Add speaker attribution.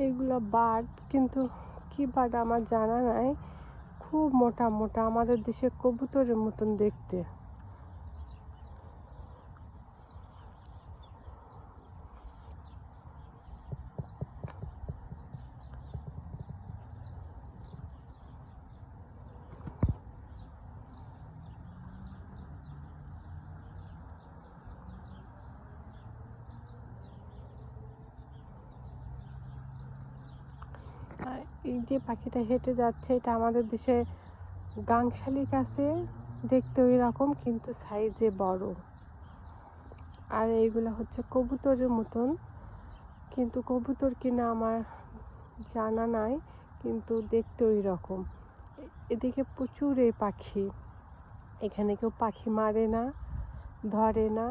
Speaker 1: এইগুলো বার্ড, কিন্তু কি বার্ড আমার জানা নাই। খুব মোটা মোটা, আমাদের দেশে কবুতরের মতন দেখতে। আর এই যে পাখিটা হেঁটে যাচ্ছে, এটা আমাদের দেশে গাং শালিক আছে, দেখতে ওই রকম কিন্তু সাইজে বড়। আর এইগুলো হচ্ছে কবুতরের মতন, কিন্তু কবুতর কিনা আমার জানা নাই, কিন্তু দেখতে ওই রকম। এদিকে প্রচুর এই পাখি, এখানে কেউ পাখি মারে না, ধরে না।